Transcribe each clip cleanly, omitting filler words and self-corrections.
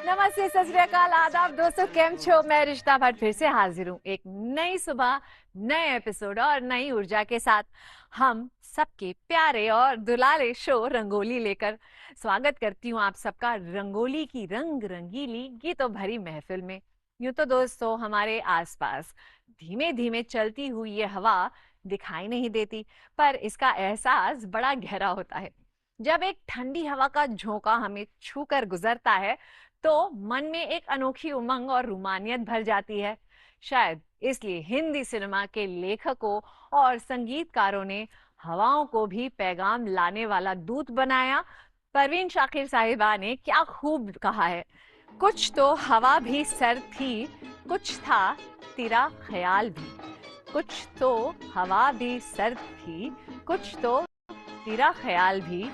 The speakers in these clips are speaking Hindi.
नमस्ते, सत श्री अकाल, आदाब दोस्तों, केम छो। मैं रिश्ता भट्ट फिर से हाजिर हूँ एक नई सुबह, नए एपिसोड और नई ऊर्जा के साथ। हम सबके प्यारे और दुलारे शो रंगोली लेकर स्वागत करती हूँ आप सबका रंगोली की रंग रंगीली गीतों भरी महफिल में। यूं तो दोस्तों हमारे आसपास धीमे धीमे चलती हुई ये हवा दिखाई नहीं देती, पर इसका एहसास बड़ा गहरा होता है। जब एक ठंडी हवा का झोंका हमें छू कर गुजरता है तो मन में एक अनोखी उमंग और रूमानियत भर जाती है। शायद इसलिए हिंदी सिनेमा के लेखकों और संगीतकारों ने हवाओं को भी पैगाम लाने वाला दूत बनाया। परवीन शाकिर साहिबा ने क्या खूब कहा है, कुछ तो हवा भी सर्द थी, कुछ था तेरा ख्याल भी। कुछ तो हवा भी सर्द थी, कुछ तो तेरा ख्याल भी,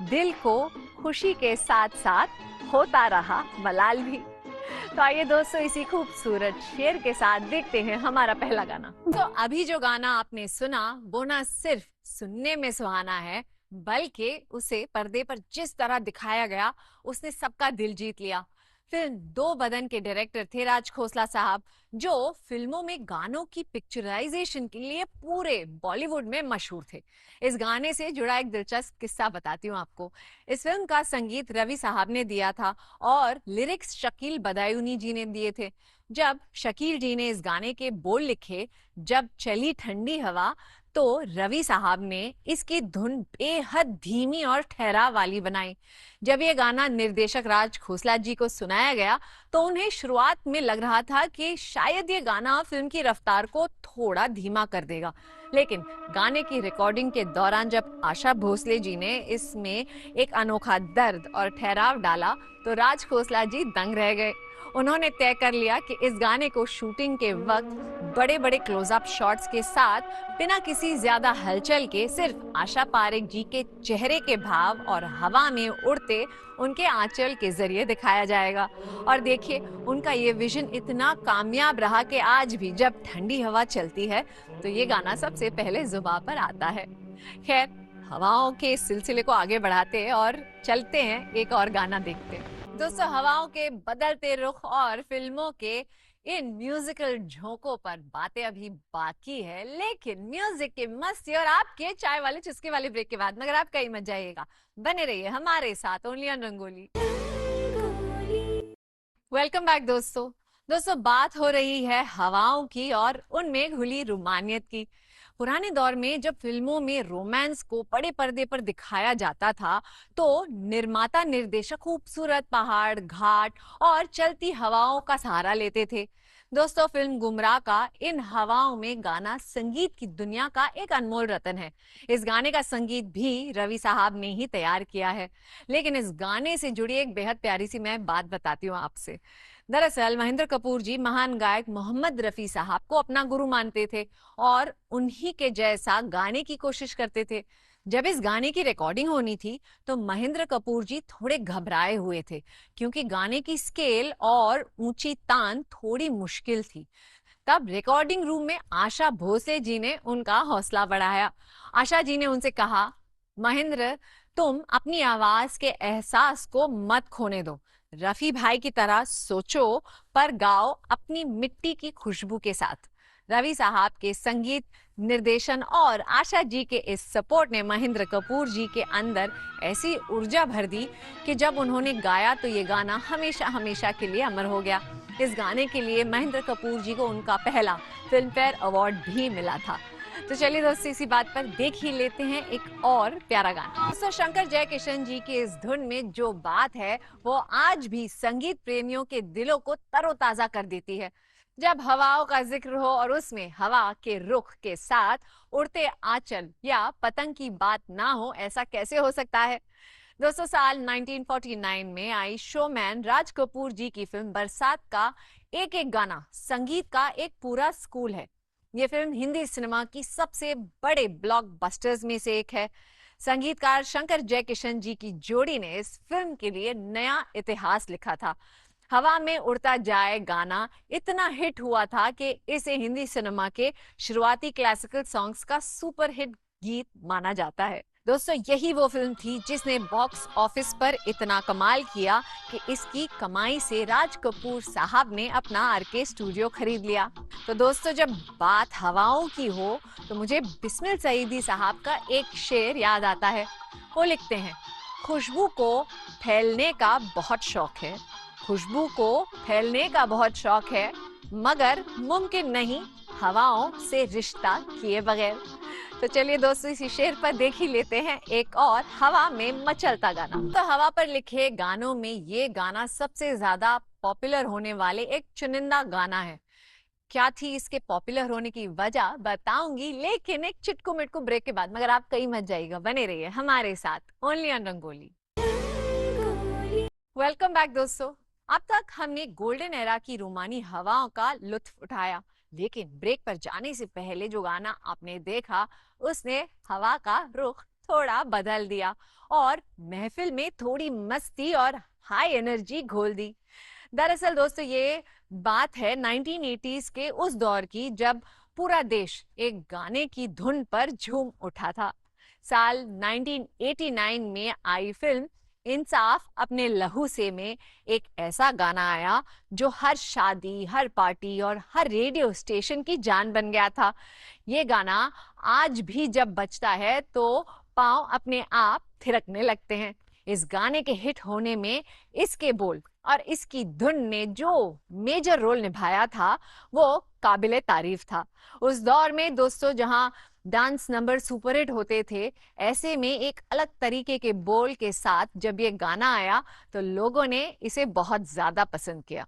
दिल को खुशी के साथ साथ होता रहा मलाल भी। तो आइए दोस्तों इसी खूबसूरत शेर के साथ देखते हैं हमारा पहला गाना। तो अभी जो गाना आपने सुना वो ना सिर्फ सुनने में सुहाना है, बल्कि उसे पर्दे पर जिस तरह दिखाया गया उसने सबका दिल जीत लिया। फिल्म दो बदन के डायरेक्टर थे राज खोसला साहब, जो फिल्मों में गानों की पिक्चराइजेशन के लिए पूरे बॉलीवुड में मशहूर थे। इस गाने से जुड़ा एक दिलचस्प किस्सा बताती हूँ आपको। इस फिल्म का संगीत रवि साहब ने दिया था और लिरिक्स शकील बदायूनी जी ने दिए थे। जब शकील जी ने इस गाने के बोल लिखे, जब चली ठंडी हवा, तो रवि साहब ने इसकी धुन बेहद धीमी और ठहराव वाली बनाई। जब ये गाना निर्देशक राज खोसला जी को सुनाया गया तो उन्हें शुरुआत में लग रहा था कि शायद ये गाना फिल्म की रफ्तार को थोड़ा धीमा कर देगा, लेकिन गाने की रिकॉर्डिंग के दौरान जब आशा भोसले जी ने इसमें एक अनोखा दर्द और ठहराव डाला तो राज खोसला जी दंग रह गए। उन्होंने तय कर लिया कि इस गाने को शूटिंग के वक्त बड़े बड़े क्लोजअप शॉट्स के साथ बिना किसी ज्यादा हलचल के सिर्फ आशा पारेख जी के चेहरे के भाव और हवा में उड़ते उनके आंचल के जरिए दिखाया जाएगा। और देखिए उनका ये विजन इतना कामयाब रहा कि आज भी जब ठंडी हवा चलती है तो ये गाना सबसे पहले जुबान पर आता है। खैर, हवाओं के इस सिलसिले को आगे बढ़ाते हैं और चलते हैं एक और गाना देखते हैं। दोस्तों हवाओं के बदलते रुख और फिल्मों के इन म्यूजिकल झोंकों पर बातें अभी बाकी है, लेकिन म्यूजिक की मस्ती और आपके चाय वाले चुस्के वाले ब्रेक के बाद मगर आप कहीं मत जाइएगा, बने रहिए हमारे साथ only on rangoli. Welcome back दोस्तों बात हो रही है हवाओं की और उनमें घुली रोमानियत की। पुराने दौर में जब फिल्मों में रोमांस को बड़े पर्दे पर दिखाया जाता था तो निर्माता निर्देशक खूबसूरत पहाड़, घाट और चलती हवाओं का सहारा लेते थे। दोस्तों फिल्म गुमराह का इन हवाओं में गाना संगीत की दुनिया का एक अनमोल रतन है। इस गाने का संगीत भी रवि साहब ने ही तैयार किया है, लेकिन इस गाने से जुड़ी एक बेहद प्यारी सी मैं बात बताती हूँ आपसे। दरअसल महेंद्र कपूर जी महान गायक मोहम्मद रफी साहब को अपना गुरु मानते थे और उन्हीं के जैसा गाने की कोशिश करते थे। जब इस गाने की रिकॉर्डिंग होनी थी तो महेंद्र कपूर जी थोड़े घबराए हुए थे, क्योंकि गाने की स्केल और ऊंची तान थोड़ी मुश्किल थी। तब रिकॉर्डिंग रूम में आशा भोसले जी ने उनका हौसला बढ़ाया। आशा जी ने उनसे कहा, महेंद्र, तुम अपनी आवाज के एहसास को मत खोने दो, रफी भाई की तरह सोचो पर गाओ अपनी मिट्टी की खुशबू के साथ। रवि साहब के संगीत निर्देशन और आशा जी के इस सपोर्ट ने महेंद्र कपूर जी के अंदर ऐसी ऊर्जा भर दी कि जब उन्होंने गाया तो ये गाना हमेशा हमेशा के लिए अमर हो गया। इस गाने के लिए महेंद्र कपूर जी को उनका पहला फिल्म फेयर अवार्ड भी मिला था। तो चलिए दोस्तों इसी बात पर देख ही लेते हैं एक और प्यारा गाना। दोस्तों शंकर जयकिशन जी की इस धुन में जो बात है वो आज भी संगीत प्रेमियों के दिलों को तरोताजा कर देती है। जब हवाओं का जिक्र हो और उसमें हवा के रुख के साथ उड़ते आंचल या पतंग की बात ना हो, ऐसा कैसे हो सकता है। दोस्तों साल 1949 में आई शोमैन राज कपूर जी की फिल्म बरसात का एक एक गाना संगीत का एक पूरा स्कूल है। ये फिल्म हिंदी सिनेमा की सबसे बड़े ब्लॉकबस्टर्स में से एक है। संगीतकार शंकर जयकिशन जी की जोड़ी ने इस फिल्म के लिए नया इतिहास लिखा था। हवा में उड़ता जाए गाना इतना हिट हुआ था कि इसे हिंदी सिनेमा के शुरुआती क्लासिकल सॉन्ग्स का सुपर हिट गीत माना जाता है। दोस्तों यही वो फिल्म थी जिसने बॉक्स ऑफिस पर इतना कमाल किया कि इसकी कमाई से राज कपूर साहब ने अपना आरके स्टूडियो खरीद लिया। तो दोस्तों जब बात हवाओं की हो तो मुझे बिस्मिल सईदी साहब का एक शेर याद आता है। वो लिखते हैं, खुशबू को फैलने का बहुत शौक है, खुशबू को फैलने का बहुत शौक है, मगर मुमकिन नहीं हवाओं से रिश्ता किए बगैर। तो चलिए दोस्तों इसी शेर पर देख ही लेते हैं एक और हवा में मचलता गाना। तो हवा पर लिखे गानों में ये गाना सबसे ज्यादा पॉपुलर होने वाले एक चुनिंदा गाना है। क्या थी इसके पॉपुलर होने की वजह बताऊंगी, लेकिन एक चिटकू मिटकू ब्रेक के बाद। मगर आप कहीं मत जाइएगा, बने रहिए हमारे साथ only on rangoli. Welcome back दोस्तों। अब तक हमने गोल्डन एरा की रोमानी हवाओं का लुत्फ उठाया, लेकिन ब्रेक पर जाने से पहले जो गाना आपने देखा उसने हवा का रुख थोड़ा बदल दिया और महफिल में थोड़ी मस्ती और हाई एनर्जी घोल दी। दरअसल दोस्तों ये बात है 1980s के उस दौर की जब पूरा देश एक गाने की धुन पर झूम उठा था। साल 1989 में आई फिल्म इंसाफ अपने लहू से में एक ऐसा गाना आया जो हर शादी, हर पार्टी और हर रेडियो स्टेशन की जान बन गया था। ये गाना आज भी जब बजता है तो पांव अपने आप थिरकने लगते हैं। इस गाने के हिट होने में इसके बोल और इसकी धुन ने जो मेजर रोल निभाया था वो काबिले तारीफ था। उस दौर में दोस्तों जहां डांस नंबर सुपरहिट होते थे, ऐसे में एक अलग तरीके के बोल के साथ जब ये गाना आया तो लोगों ने इसे बहुत ज्यादा पसंद किया।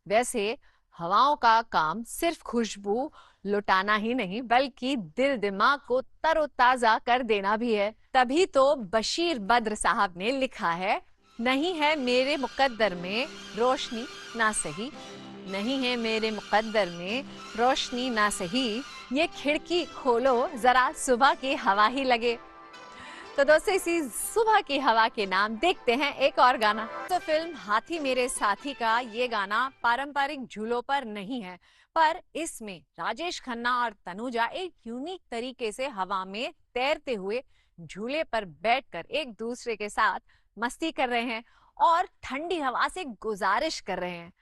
वैसे हवाओं का काम सिर्फ खुशबू लुटाना ही नहीं बल्कि दिल दिमाग को तरोताजा कर देना भी है। तभी तो बशीर बद्र साहब ने लिखा है, नहीं है मेरे मुकद्दर में रोशनी ना सही, नहीं है मेरे मुकद्दर में रोशनी ना सही, ये खिड़की खोलो जरा सुबह की हवा ही लगे। तो दोस्तों इसी सुबह की हवा के नाम देखते हैं एक और गाना। तो फिल्म हाथी मेरे साथी का ये गाना पारंपरिक झूलों पर नहीं है, पर इसमें राजेश खन्ना और तनुजा एक यूनिक तरीके से हवा में तैरते हुए झूले पर बैठकर एक दूसरे के साथ मस्ती कर रहे हैं और ठंडी हवा से गुजारिश कर रहे हैं।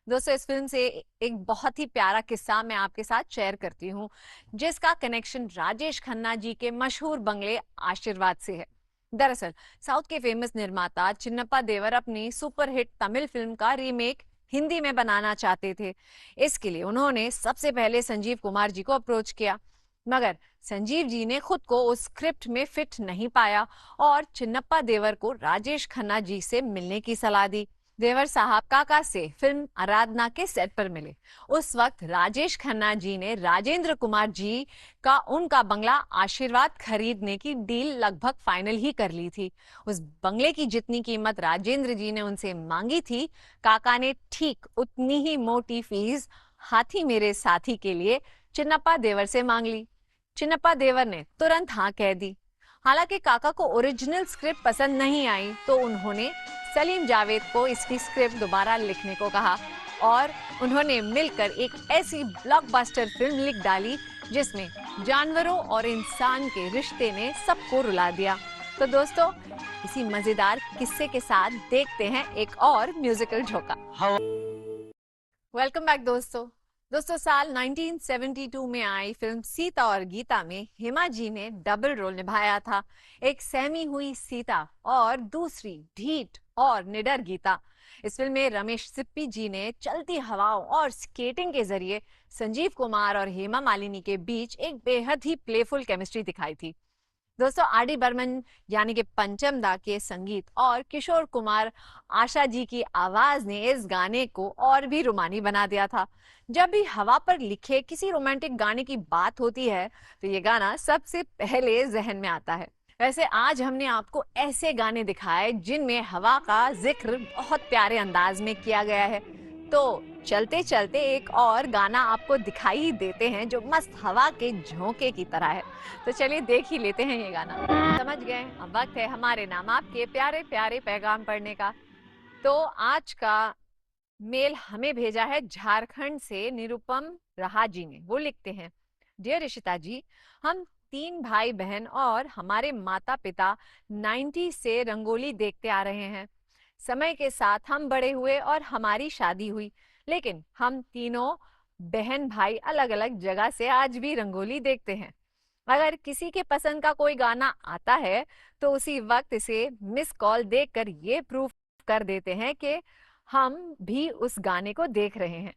दोस्तों इस फिल्म से एक बहुत ही प्यारा किस्सा मैं आपके साथ शेयर करती हूँ, जिसका कनेक्शन राजेश खन्ना जी के मशहूर बंगले आशीर्वाद से है। दरअसल साउथ के फेमस निर्माता चिन्नप्पा देवर अपनी सुपरहिट तमिल फिल्म का रीमेक हिंदी में बनाना चाहते थे। इसके लिए उन्होंने सबसे पहले संजीव कुमार जी को अप्रोच किया, मगर संजीव जी ने खुद को उस स्क्रिप्ट में फिट नहीं पाया और चिन्नप्पा देवर को राजेश खन्ना जी से मिलने की सलाह दी। देवर साहब काका से फिल्म आराधना के सेट पर मिले। उस वक्त राजेश खन्ना जी ने राजेंद्र कुमार जी का उनका बंगला आशीर्वाद खरीदने की डील लगभग फाइनल ही कर ली थी। उस बंगले की जितनी कीमत राजेंद्र जी ने उनसे मांगी थी, काका ने ठीक उतनी ही मोटी फीस हाथी मेरे साथी के लिए चिन्नप्पा देवर से मांग ली। चिन्नप्पा देवर ने तुरंत हाँ कह दी। हालांकि काका को ओरिजिनल स्क्रिप्ट पसंद नहीं आई तो उन्होंने सलीम जावेद को इसकी स्क्रिप्ट दोबारा लिखने को कहा और उन्होंने मिलकर एक ऐसी ब्लॉकबस्टर फिल्म लिख डाली जिसमें जानवरों और इंसान के रिश्ते ने सबको रुला दिया। तो दोस्तों इसी मजेदार किस्से के साथ देखते हैं एक और म्यूजिकल झोंका। वेलकम बैक दोस्तों साल 1972 में आई फिल्म सीता और गीता में हेमा जी ने डबल रोल निभाया था, एक सहमी हुई सीता और दूसरी ढीठ और निडर गीता। इस फिल्म में रमेश सिप्पी जी ने चलती हवाओं और स्केटिंग के जरिए संजीव कुमार और हेमा मालिनी के बीच एक बेहद ही प्लेफुल केमिस्ट्री दिखाई थी। दोस्तों आर.डी. बर्मन यानी कि पंचम दा के संगीत और किशोर कुमार आशा जी की आवाज ने इस गाने को और भी रोमानी बना दिया था। जब भी हवा पर लिखे किसी रोमांटिक गाने की बात होती है तो ये गाना सबसे पहले जहन में आता है। वैसे आज हमने आपको ऐसे गाने दिखाए जिनमें हवा का जिक्र बहुत प्यारे अंदाज में किया गया है, तो चलते चलते एक और गाना आपको दिखाई देते हैं जो मस्त हवा के झोंके की तरह है। तो चलिए देख ही लेते हैं ये गाना। समझ गए, अब वक्त है हमारे नाम आपके प्यारे प्यारे पैगाम पढ़ने का। तो आज का मेल हमें भेजा है झारखंड से निरुपम रहा जी ने। वो लिखते हैं, डियर ऋषिता जी, हम 3 भाई बहन और हमारे माता पिता 90 से रंगोली देखते आ रहे हैं। समय के साथ हम बड़े हुए और हमारी शादी हुई, लेकिन हम तीनों बहन भाई अलग अलग जगह से आज भी रंगोली देखते हैं। अगर किसी के पसंद का कोई गाना आता है तो उसी वक्त इसे मिस कॉल देकर ये प्रूफ कर देते हैं कि हम भी उस गाने को देख रहे हैं।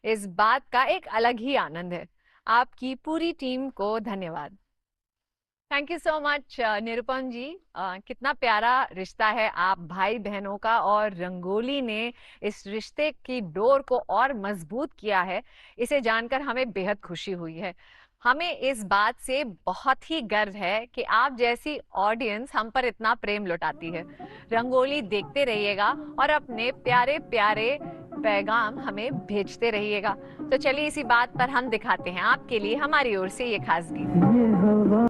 इस बात का एक अलग ही आनंद है। आपकी पूरी टीम को धन्यवाद। Thank you so much Nirupam ji. कितना प्यारा रिश्ता है आप भाई बहनों का, और रंगोली ने इस रिश्ते की डोर को और मजबूत किया है। इसे जानकर हमें बेहद खुशी हुई है। हमें इस बात से बहुत ही गर्व है कि आप जैसी ऑडियंस हम पर इतना प्रेम लुटाती है। रंगोली देखते रहिएगा और अपने प्यारे प्यारे पैगाम हमें भेजते रहिएगा। तो चलिए इसी बात पर हम दिखाते हैं आपके लिए हमारी ओर से ये खास गीत।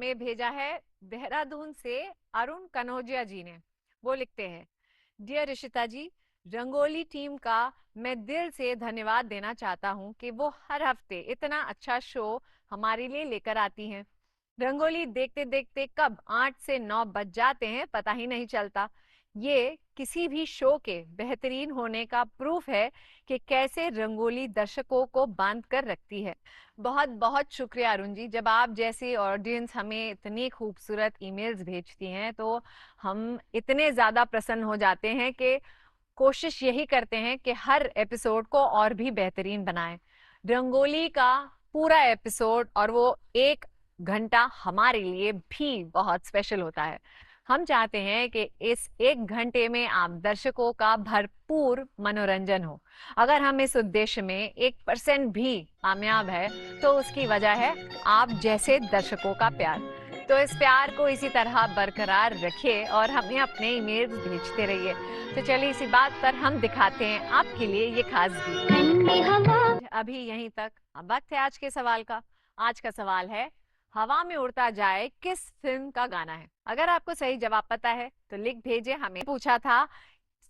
में भेजा है देहरादून से अरुण कनौजिया जी ने। वो लिखते हैं, डियर ऋषिता जी, रंगोली टीम का मैं दिल से धन्यवाद देना चाहता हूँ कि वो हर हफ्ते इतना अच्छा शो हमारे लिए लेकर आती हैं। रंगोली देखते देखते कब 8 से 9 बज जाते हैं पता ही नहीं चलता। ये किसी भी शो के बेहतरीन होने का प्रूफ है कि कैसे रंगोली दर्शकों को बांध कर रखती है। बहुत बहुत शुक्रिया अरुण जी। जब आप जैसी ऑडियंस हमें इतनी खूबसूरत ईमेल्स भेजती हैं तो हम इतने ज्यादा प्रसन्न हो जाते हैं कि कोशिश यही करते हैं कि हर एपिसोड को और भी बेहतरीन बनाएं। रंगोली का पूरा एपिसोड और वो 1 घंटा हमारे लिए भी बहुत स्पेशल होता है। हम चाहते हैं कि इस 1 घंटे में आप दर्शकों का भरपूर मनोरंजन हो। अगर हम इस उद्देश्य में 1% भी कामयाब है तो उसकी वजह है आप जैसे दर्शकों का प्यार। तो इस प्यार को इसी तरह बरकरार रखिए और हमें अपने ईमेल्स भेजते रहिए। तो चलिए इसी बात पर हम दिखाते हैं आपके लिए ये खास गीत। अभी यहीं तक। अब वक्त है आज के सवाल का। आज का सवाल है, हवा में उड़ता जाए किस फिल्म का गाना है? अगर आपको सही जवाब पता है तो लिख भेजे। हमें पूछा था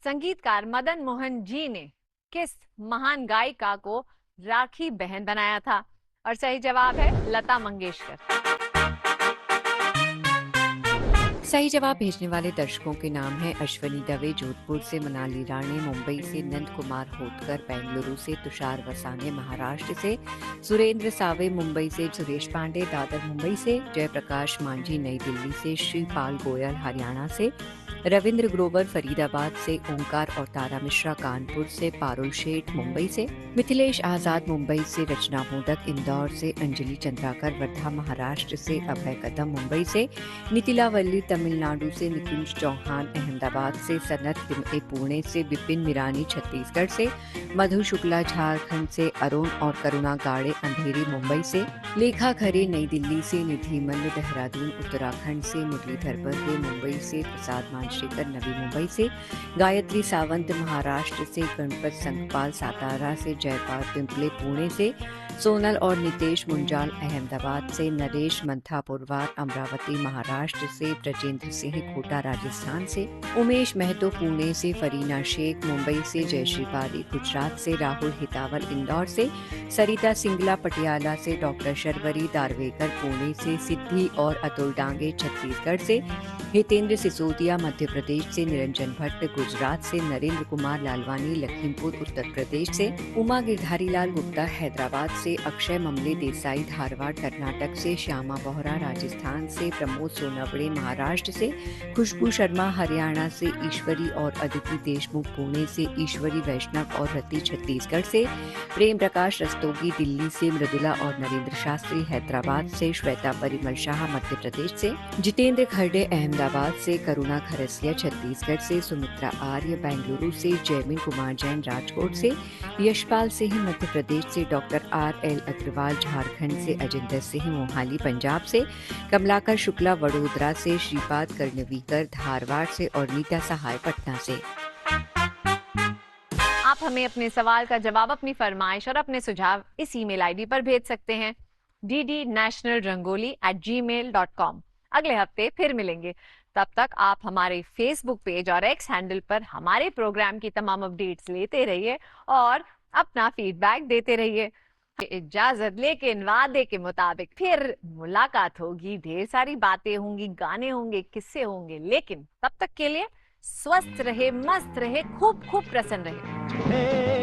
संगीतकार मदन मोहन जी ने किस महान गायिका को राखी बहन बनाया था, और सही जवाब है लता मंगेशकर। सही जवाब भेजने वाले दर्शकों के नाम हैं अश्वनी दवे जोधपुर से, मनाली राणे मुंबई से, नंद कुमार होतकर बेंगलुरु से, तुषार वसाने महाराष्ट्र से, सुरेंद्र सावे मुंबई से, सुरेश पांडे दादर मुंबई से, जयप्रकाश मांझी नई दिल्ली से, श्रीपाल गोयल हरियाणा से, रविंद्र ग्रोवर फरीदाबाद से, ओंकार और तारा मिश्रा कानपुर से, पारुल शेठ मुंबई से, मिथिलेश आजाद मुंबई से, रचना मोदक इंदौर से, अंजलि चंद्राकर वर्धा महाराष्ट्र से, अभय कदम मुंबई से, नितिला वल्ली तमिलनाडु से, निकुंज चौहान अहमदाबाद से, सनत पिमए पुणे से, विपिन मिरानी छत्तीसगढ़ से, मधु शुक्ला झारखंड से, अरुण और करुणा गाड़े अंधेरी मुंबई से, लेखा खरे नई दिल्ली से, निधि मल्ल देहरादून उत्तराखंड से, मुरलीधर बर्वे मुंबई से, प्रसाद मांजरेकर नवी मुंबई से, गायत्री सावंत महाराष्ट्र से, गणपत संगपाल सातारा से, जयपाल पिंपले पुणे से, सोनल और नितेश मुंजाल अहमदाबाद से, नरेश मंथा पुरवार अमरावती महाराष्ट्र से, ब्रजेंद्र सिंह कोटा राजस्थान से, उमेश महतो पुणे से, फरीना शेख मुंबई से, जयश्री पारी गुजरात से, राहुल हितावल इंदौर से, सरिता सिंगला पटियाला से, डॉक्टर शर्वरी दारवेकर पुणे से, सिद्धि और अतुल डांगे छत्तीसगढ़ से, हितेंद्र सिसोदिया मध्य प्रदेश से, निरंजन भट्ट गुजरात से, नरेंद्र कुमार लालवानी लखीमपुर उत्तर प्रदेश से, उमा गिरधारी लाल गुप्ता हैदराबाद से, अक्षय ममले देसाई धारवाड़ कर्नाटक से, श्यामा बोहरा राजस्थान से, प्रमोद सोनावड़े महाराष्ट्र से, खुशबू शर्मा हरियाणा से, ईश्वरी और अदिति देशमुख पुणे से, ईश्वरी वैष्णव और रति छत्तीसगढ़ से, प्रेम प्रकाश रस्तोगी दिल्ली से, मृदुला और नरेंद्र शास्त्री हैदराबाद से, श्वेता परिमल शाह मध्य प्रदेश से, जितेंद्र खरडे अहमदाबाद से, करुणा खरसिया छत्तीसगढ़ से, सुमित्रा आर्य बेंगलुरु से, जयमिन कुमार जैन राजकोट से, यशपाल सिंह मध्य प्रदेश से, डॉक्टर RL अग्रवाल झारखंड से, अजिंदर सिंह मोहाली पंजाब से, कमलाकर शुक्ला वडोदरा से, श्रीपाद कर्णवीकर धारवाड़ से और नीता सहाय पटना से। आप हमें अपने सवाल का जवाब, अपनी फरमाइश और अपने सुझाव इस ईमेल आईडी पर भेज सकते हैं ddnationalrangoli@gmail.com। अगले हफ्ते फिर मिलेंगे। तब तक आप हमारे फेसबुक पेज और एक्स हैंडल पर हमारे प्रोग्राम की तमाम अपडेट्स लेते रहिए और अपना फीडबैक देते रहिए। इजाजत, लेकिन वादे के मुताबिक फिर मुलाकात होगी, ढेर सारी बातें होंगी, गाने होंगे, किस्से होंगे, लेकिन तब तक के लिए स्वस्थ रहे, मस्त रहे, खूब खूब प्रसन्न रहे।